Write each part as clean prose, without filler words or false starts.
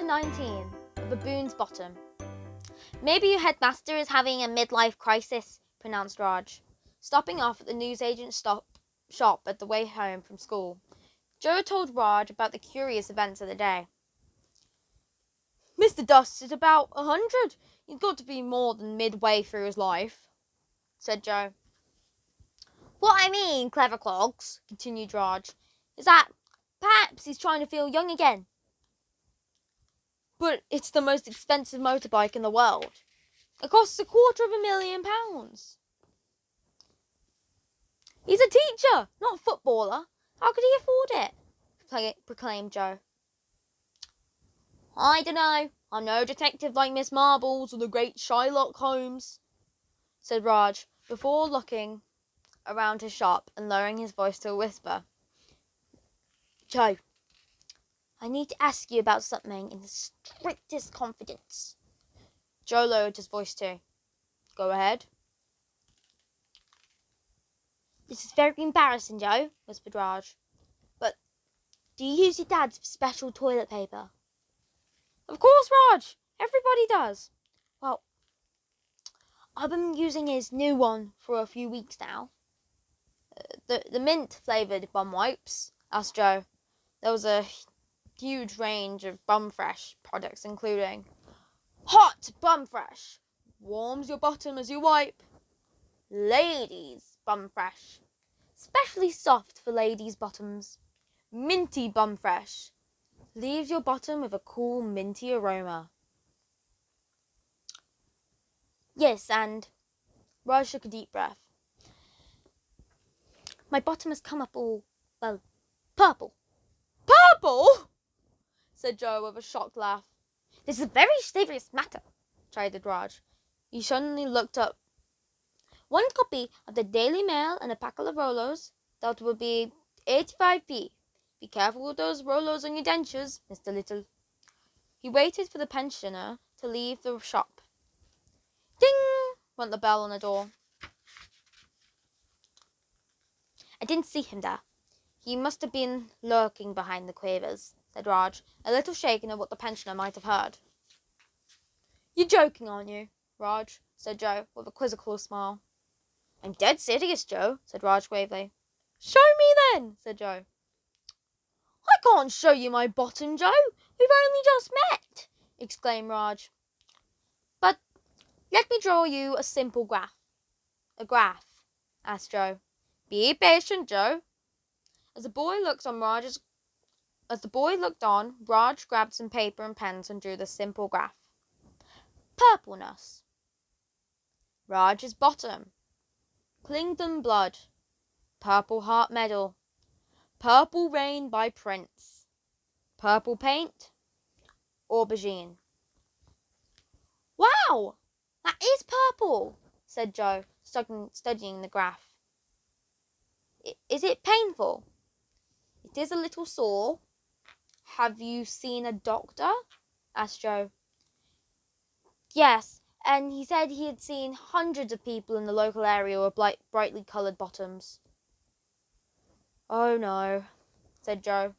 19. The Baboon's Bottom. Maybe your headmaster is having a midlife crisis, pronounced Raj, stopping off at the newsagent's shop at the way home from school. Joe told Raj about the curious events of the day. Mr. Dust is about 100. He's got to be more than midway through his life, said Joe. What I mean, clever clogs, continued Raj, is that perhaps he's trying to feel young again. But it's the most expensive motorbike in the world. It costs £250,000. He's a teacher, not a footballer. How could he afford it? Proclaimed Joe. I dunno. I'm no detective like Miss Marbles or the great Shylock Holmes, said Raj, before looking around his shop and lowering his voice to a whisper. Joe, I need to ask you about something in the strictest confidence. Joe lowered his voice too. Go ahead. This is very embarrassing, Joe, whispered Raj. But do you use your dad's special toilet paper? Of course, Raj. Everybody does. Well, I've been using his new one for a few weeks now. The mint-flavoured bum wipes, asked Joe. There was a huge range of Bum Fresh products, including Hot Bum Fresh, warms your bottom as you wipe. Ladies Bum Fresh, specially soft for ladies' bottoms. Minty Bum Fresh, leaves your bottom with a cool minty aroma. Yes, and Raj took a deep breath. My bottom has come up all, well, purple. Purple? Said Joe with a shocked laugh. This is a very serious matter, chided Raj. He suddenly looked up. One copy of the Daily Mail and a packet of Rolos, that will be 85p. Be careful with those Rolos on your dentures, Mr. Little. He waited for the pensioner to leave the shop. Ding! Went the bell on the door. I didn't see him there. He must have been lurking behind the quavers, said Raj, a little shaken at what the pensioner might have heard. You're joking, aren't you, Raj? Said Joe, with a quizzical smile. I'm dead serious, Joe, said Raj gravely. Show me then, said Joe. I can't show you my bottom, Joe. We've only just met, exclaimed Raj. But let me draw you a simple graph. A graph, asked Joe. Be patient, Joe. As the boy looked on, Raj grabbed some paper and pens and drew the simple graph. Purpleness. Raj's bottom. Clingdon blood. Purple Heart medal. Purple Rain by Prince. Purple paint. Aubergine. Wow! That is purple, said Joe, studying the graph. Is it painful? It is a little sore. Have you seen a doctor? Asked Joe. Yes, and he said he had seen hundreds of people in the local area with brightly coloured bottoms. Oh no, said Joe.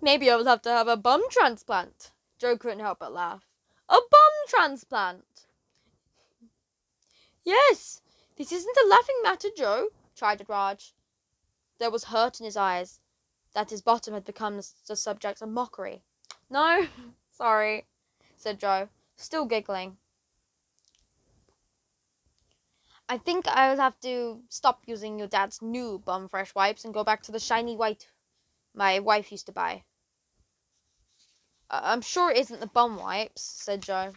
Maybe I will have to have a bum transplant. Joe couldn't help but laugh. A bum transplant? Yes, this isn't a laughing matter, Joe, chided Raj. There was hurt in his eyes, that his bottom had become the subject of mockery. No, sorry, said Joe, still giggling. I think I'll have to stop using your dad's new Bum Fresh wipes and go back to the shiny white my wife used to buy. I'm sure it isn't the bum wipes, said Joe.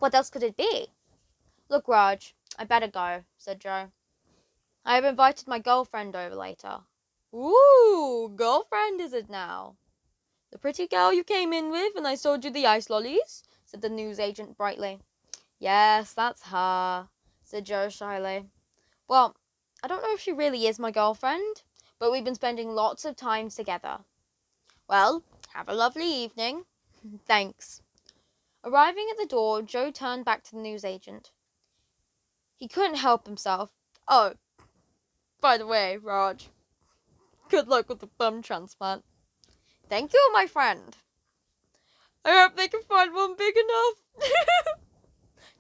What else could it be? Look, Raj, I better go, said Joe. I have invited my girlfriend over later. Ooh, girlfriend is it now? The pretty girl you came in with and I sold you the ice lollies, said the newsagent brightly. Yes, that's her, said Joe shyly. Well, I don't know if she really is my girlfriend, but we've been spending lots of time together. Well, have a lovely evening. Thanks. Arriving at the door, Joe turned back to the newsagent. He couldn't help himself. Oh, by the way, Raj, Good luck with the bum transplant. Thank you, my friend. I hope they can find one big enough.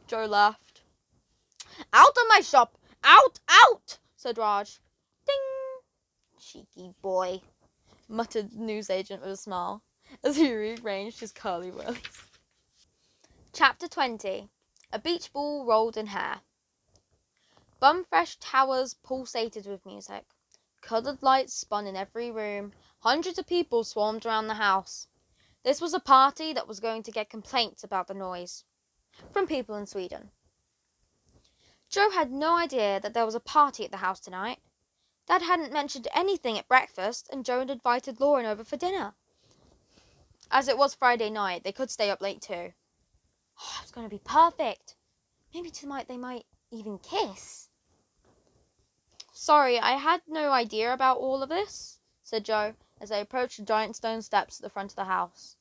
Joe laughed. Out of my shop! Out! Out! Said Raj. Ding! Cheeky boy, muttered the newsagent with a smile, as he rearranged his curly whirlies. Chapter 20. A beach ball rolled in hair. Bumfresh towers pulsated with music. Coloured lights spun in every room. Hundreds of people swarmed around the house. This was a party that was going to get complaints about the noise from people in Sweden. Joe had no idea that there was a party at the house tonight. Dad hadn't mentioned anything at breakfast, and Joe had invited Lauren over for dinner. As it was Friday night, they could stay up late too. Oh, it's going to be perfect. Maybe tonight they might even kiss. Sorry, I had no idea about all of this, said Joe, as they approached the giant stone steps at the front of the house.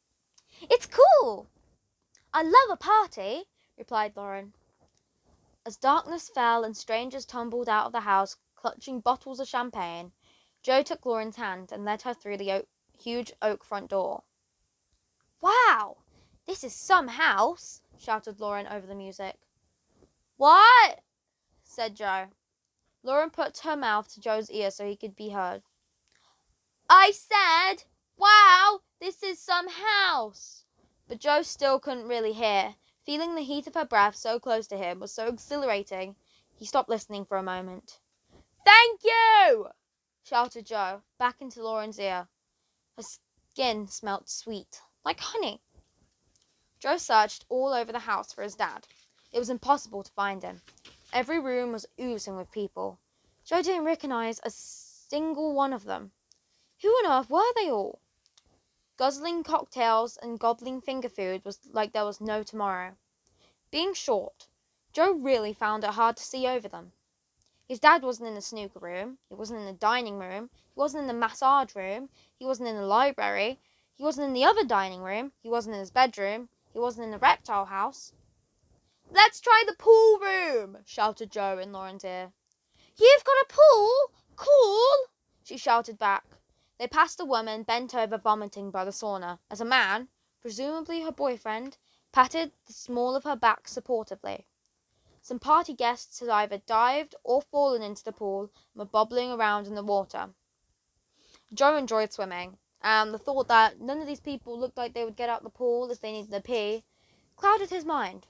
It's cool! I love a party, replied Lauren. As darkness fell and strangers tumbled out of the house, clutching bottles of champagne, Joe took Lauren's hand and led her through the huge oak front door. Wow! This is some house, shouted Lauren over the music. What? Said Joe. Lauren put her mouth to Joe's ear so he could be heard. I said, wow, this is some house. But Joe still couldn't really hear. Feeling the heat of her breath so close to him was so exhilarating, he stopped listening for a moment. Thank you! Shouted Joe, back into Lauren's ear. Her skin smelt sweet, like honey. Joe searched all over the house for his dad. It was impossible to find him. Every room was oozing with people. Joe didn't recognize a single one of them. Who on earth were they all? Guzzling cocktails and gobbling finger food was like there was no tomorrow. Being short, Joe really found it hard to see over them. His dad wasn't in the snooker room. He wasn't in the dining room. He wasn't in the massage room. He wasn't in the library. He wasn't in the other dining room. He wasn't in his bedroom. He wasn't in the reptile house. Let's try the pool room, shouted Joe in Lauren's ear. You've got a pool? Cool, she shouted back. They passed a woman bent over vomiting by the sauna as a man, presumably her boyfriend, patted the small of her back supportively. Some party guests had either dived or fallen into the pool and were bobbling around in the water. Joe enjoyed swimming, and the thought that none of these people looked like they would get out the pool if they needed a pee clouded his mind.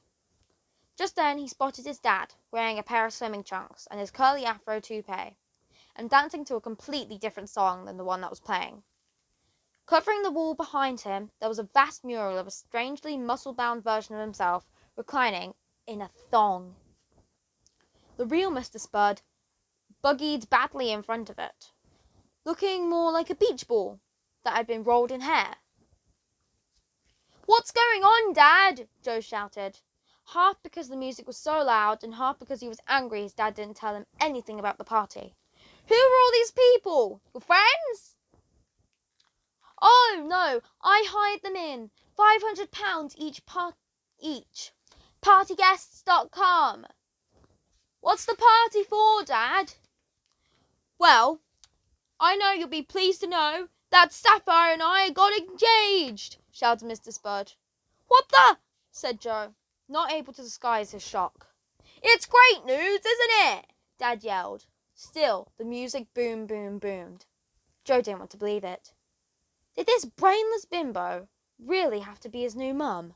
Just then he spotted his dad, wearing a pair of swimming trunks and his curly afro toupee, and dancing to a completely different song than the one that was playing. Covering the wall behind him, there was a vast mural of a strangely muscle-bound version of himself reclining in a thong. The real Mr. Spud buggied badly in front of it, looking more like a beach ball that had been rolled in hair. What's going on, Dad? Joe shouted, half because the music was so loud and half because he was angry his dad didn't tell him anything about the party. Who are all these people? Your friends? Oh, no, I hired them in. £500 each. Partyguests.com. What's the party for, Dad? Well, I know you'll be pleased to know that Sapphire and I got engaged, shouted Mr. Spud. What the? Said Joe, not able to disguise his shock. It's great news, isn't it? Dad yelled. Still, the music boomed. Joe didn't want to believe it. Did this brainless bimbo really have to be his new mum?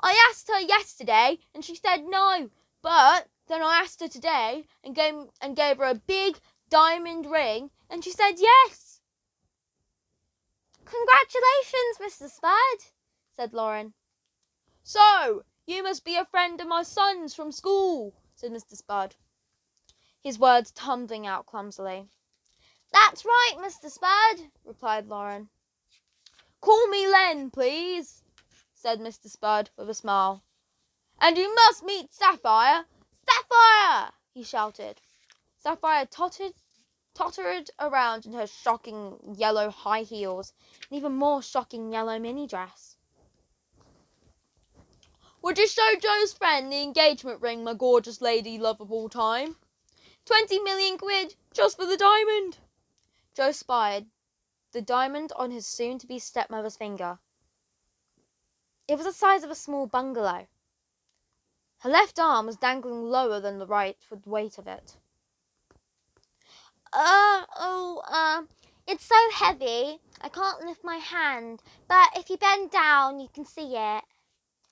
I asked her yesterday and she said no, but then I asked her today and gave her a big diamond ring and she said yes. Congratulations, Mr. Spud, said Lauren. So, you must be a friend of my son's from school, said Mr. Spud, his words tumbling out clumsily. That's right, Mr. Spud, replied Lauren. Call me Len, please, said Mr. Spud with a smile. And you must meet Sapphire. Sapphire! He shouted. Sapphire tottered around in her shocking yellow high heels and even more shocking yellow mini dress. Would you show Joe's friend the engagement ring, my gorgeous lady love of all time? 20 million quid just for the diamond. Joe spied the diamond on his soon-to-be stepmother's finger. It was the size of a small bungalow. Her left arm was dangling lower than the right with the weight of it. It's so heavy, I can't lift my hand, but if you bend down, you can see it,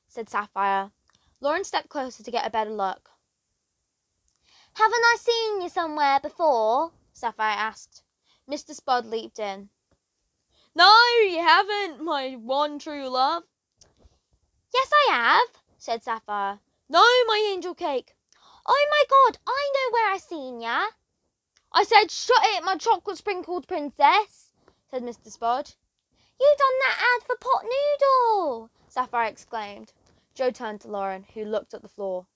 said Sapphire. Lauren stepped closer to get a better look. Haven't I seen you somewhere before? Sapphire asked. Mr. Spud leaped in. No, you haven't, my one true love. Yes, I have, said Sapphire. No, my angel cake. Oh my God, I know where I seen ya. I said, shut it, my chocolate-sprinkled princess, said Mr. Spud. You done that ad for Pot Noodle, Sapphire exclaimed. Joe turned to Lauren, who looked at the floor.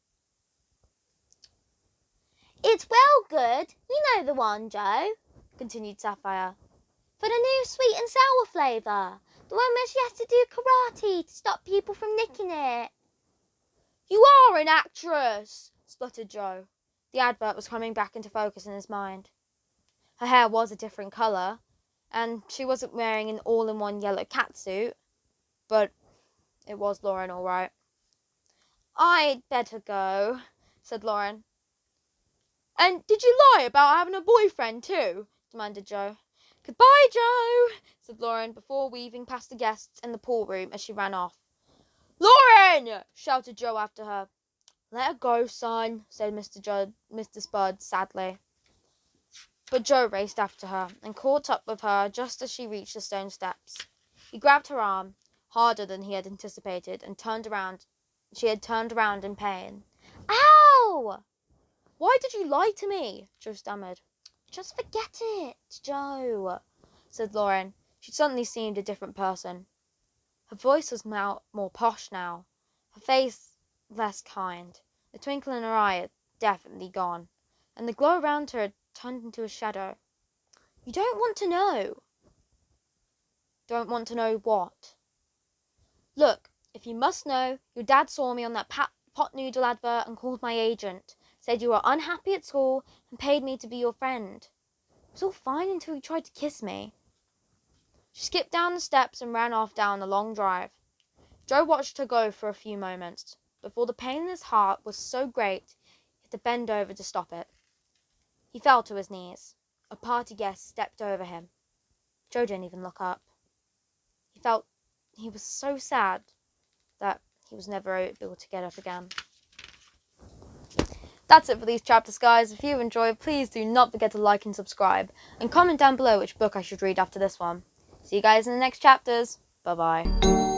It's well good. You know the one, Joe, continued Sapphire. For the new sweet and sour flavour. The one where she has to do karate to stop people from nicking it. You are an actress, spluttered Joe. The advert was coming back into focus in his mind. Her hair was a different colour, and she wasn't wearing an all-in-one yellow catsuit, but it was Lauren all right. I'd better go, said Lauren. And did you lie about having a boyfriend too? Demanded Joe. Goodbye, Joe, said Lauren before weaving past the guests in the pool room as she ran off. Lauren! Shouted Joe after her. Let her go, son, said Mr. Spud sadly. But Joe raced after her and caught up with her just as she reached the stone steps. He grabbed her arm, harder than he had anticipated, and turned around. She had turned around in pain. Ow! Why did you lie to me? Joe stammered. Just forget it, Joe, said Lauren. She suddenly seemed a different person. Her voice was more posh now, her face less kind. The twinkle in her eye had definitely gone, and the glow around her had turned into a shadow. You don't want to know. Don't want to know what? Look, if you must know, your dad saw me on that pot noodle advert and called my agent, said you were unhappy at school and paid me to be your friend. It was all fine until you tried to kiss me. She skipped down the steps and ran off down the long drive. Joe watched her go for a few moments, before the pain in his heart was so great he had to bend over to stop it. He fell to his knees. A party guest stepped over him. Joe didn't even look up. He was so sad that he was never able to get up again. That's it for these chapters, guys. If you enjoyed, please do not forget to like and subscribe, and comment down below which book I should read after this one. See you guys in the next chapters. Bye-bye.